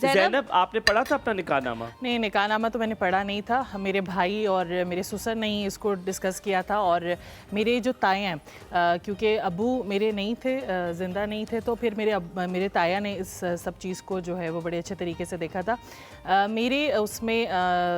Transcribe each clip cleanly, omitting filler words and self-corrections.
ज़ैनब, आपने पढ़ा था अपना निकाहनामा? नहीं, निकाहनामा तो मैंने पढ़ा नहीं था। मेरे भाई और मेरे ससुर ने ही इसको डिस्कस किया था और मेरे जो ताए हैं, क्योंकि अबू मेरे नहीं थे, ज़िंदा नहीं थे, तो फिर मेरे ताया ने इस सब चीज़ को जो है वो बड़े अच्छे तरीके से देखा था। मेरे उसमें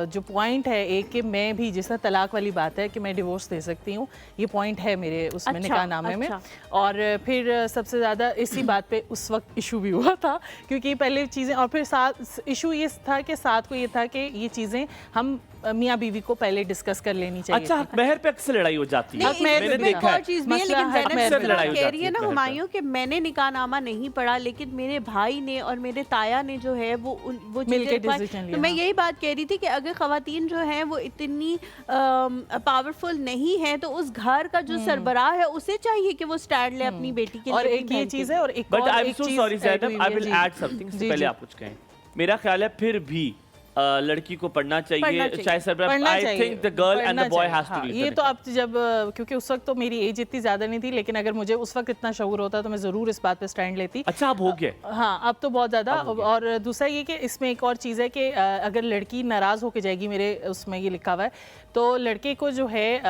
जो पॉइंट है एक कि मैं भी, जिस तरह तलाक वाली बात है कि मैं डिवोर्स दे सकती हूँ, ये पॉइंट है मेरे उसमें निकाहनामे में। और फिर सबसे ज़्यादा इसी बात पे उस वक्त इशू भी हुआ था, क्योंकि पहले चीज़ें, और फिर साथ इशू ये था कि साथ को ये था कि ये चीज़ें हम मियाँ बीवी को पहले डिस्कस कर लेनी चाहिए। अच्छा, महर पे अक्सर लड़ाई हो जाती है। मैंने देखा है। चीज़ भी है, लेकिन ज़ैनब कह रही है ना हुमायूं कि मैंने निकाहनामा नहीं पढ़ा, लेकिन मेरे भाई ने और मेरे ताया ने जो है वो मिलकर डिसीजन लिया। तो मैं यही बात कह रही थी कि अगर खवातीन जो है वो इतनी पावरफुल नहीं है, तो उस घर का जो सरबराह है उसे चाहिए कि वो स्टैंड ले अपनी बेटी के लिए। और एक ये चीज़ है, और एक but I am so sorry Zainab, I will add something. पहले आप कुछ कहें। मेरा ख्याल है फिर भी लड़की को पढ़ना चाहिए, चाहे सरबराह। I think the girl and the boy has to read. ये तो अब जब, क्योंकि उस वक्त तो मेरी एज इतनी ज्यादा नहीं थी, लेकिन अगर मुझे उस वक्त इतना शऊर होता तो मैं जरूर इस बात पे स्टैंड लेती। अच्छा, अब हो गया? हाँ, अब तो बहुत ज्यादा। और दूसरा ये कि इसमें एक और चीज़ है कि अगर लड़की नाराज होकर जाएगी, मेरे उसमें ये लिखा हुआ है, तो लड़के को जो है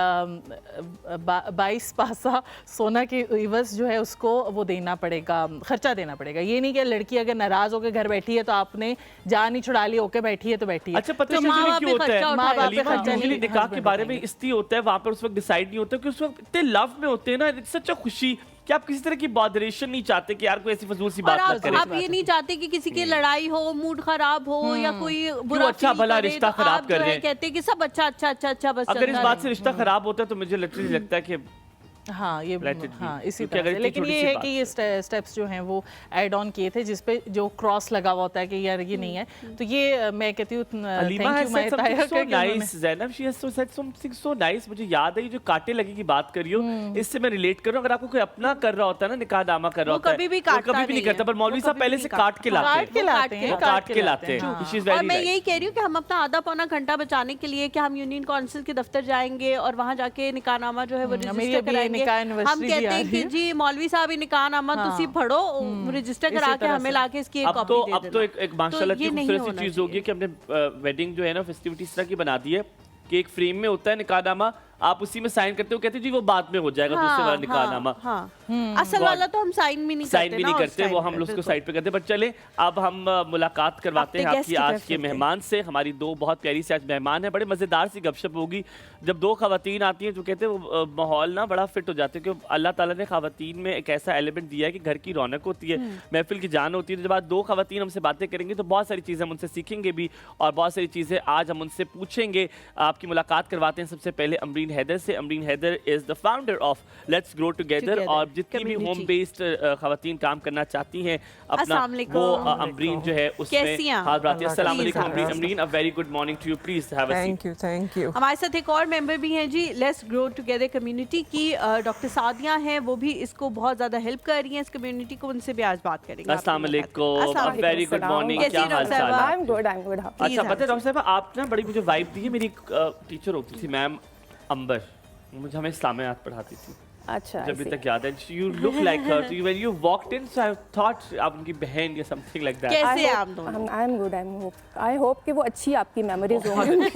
22 पासा सोना के इवज़ जो है उसको वो देना पड़ेगा, खर्चा देना पड़ेगा। ये नहीं कि लड़की अगर नाराज होकर घर बैठी है तो आपने जान ही छुड़ा ली, होके बैठी है तो बैठी है। अच्छा, पता है क्यों होता है? निकाह के बारे में इसलिए होता है, वहाँ पर उस वक्त डिसाइड नहीं होता कि उस वक्त इतने लव में होते हैं ना, इट्स सच अ खुशी कि आप किसी तरह की बॉदरेशन नहीं चाहते कि यार कोई ऐसी फजूल सी बात ना करे। आप ये नहीं चाहते कि किसी की लड़ाई हो, मूड खराब हो या कोई बुरा अच्छा भला रिश्ता खराब कर रहे हैं। कहते हैं कि सब अच्छा अच्छा अच्छा अच्छा बस। अगर इस बात से रिश्ता खराब होता है तो मुझे लिटरली लगता है कि हाँ, ये हाँ इसी तरह से। लेकिन ये है कि ये स्टेप्स जो हैं वो ऐड ऑन किए थे, जिस पे जो क्रॉस लगा हुआ होता है कि यार ये नहीं है, तो ये मैं कहती हूँ मुझे याद है, ये जो कांटे लगी की बात करी हो, इससे मैं रिलेट करूँ। अगर आपको कोई अपना कर रहा होता है ना, निकाहनामा कर रहा होता है, कभी भी नहीं करता, पर मौलवी साहब पहले से काट के लाते हैं। और मैं यही कह रही हूँ कि हम अपना आधा पौना घंटा बचाने के लिए कि हम यूनियन काउंसिल के दफ्तर जाएंगे और वहाँ जाके निकाहनामा जो है वो रजिस्टर कराएंगे। हम कहते हैं कि जी मौलवी साहब निकाहनामा तुसी पढ़ो, रजिस्टर करा के हमें लाके इसकी एक कॉपी दे देना। अब तो एक माशाल्लाह की खूबसूरत सी चीज होगी कि हमने वेडिंग जो है ना फेस्टिविटी इस तरह की बना दी है कि एक फ्रेम में होता है निकाहनामा, आप उसी में साइन करते हो, कहते जी वो बाद में हो जाएगा, दूसरे वाला निकाहनामा। असल वाला तो हम साइन भी नहीं करते, वो हम उसको साइड पे करते हैं। बट चले अब हम मुलाकात करवाते हैं आपकी आज के मेहमान से। हमारी दो बहुत प्यारी से आज मेहमान है, बड़े मजेदार सी गपशप होगी। जब दो खवातीन आती हैं जो कहते हैं वो माहौल ना बड़ा फिट हो जाते हैं, क्योंकि अल्लाह ताला ने खवातीन में एक ऐसा एलिमेंट दिया है कि घर की रौनक होती है, महफिल की जान होती है। जब आज दो खवातीन हमसे बातें करेंगी तो बहुत सारी चीज़ें हम उनसे सीखेंगे भी, और बहुत सारी चीज़ें आज हम उनसे पूछेंगे। आपकी मुलाकात करवाते हैं सबसे पहले अमरीन हैदर से। Amreen Haider is the founder of let's grow together, और जितनी भी होम बेस्ड खवातीन काम करना चाहती हैं अपना, वो अमरीन जो है उसमें हाथ बढ़ाती है। अस्सलाम वालेकुम Amreen, a very good morning to you, please have a seat. Thank you. हमारे साथ एक और मेंबर भी हैं ji, let's grow together community की डॉक्टर सादिया हैं, वो भी इसको बहुत ज्यादा हेल्प कर रही हैं इस कम्युनिटी को, उनसे भी आज बात करेंगे। अस्सलाम वालेकुम, अ वेरी गुड मॉर्निंग, क्या हाल चाल है? I am good. अच्छा पता है डॉक्टर साहब, आप ना बड़ी मुझे वाइब दी है। मेरी टीचर होती थी मैम अंबर, मुझे हमें इस्लामियात पढ़ाती थी। अच्छा, जब भी तक याद है, you look like her, so when you walked in, so I thought आप उनकी बहन या something like that. कैसे आप दोनों? I am good. I hope कि वो अच्छी आपकी मेमोरीज होंगी।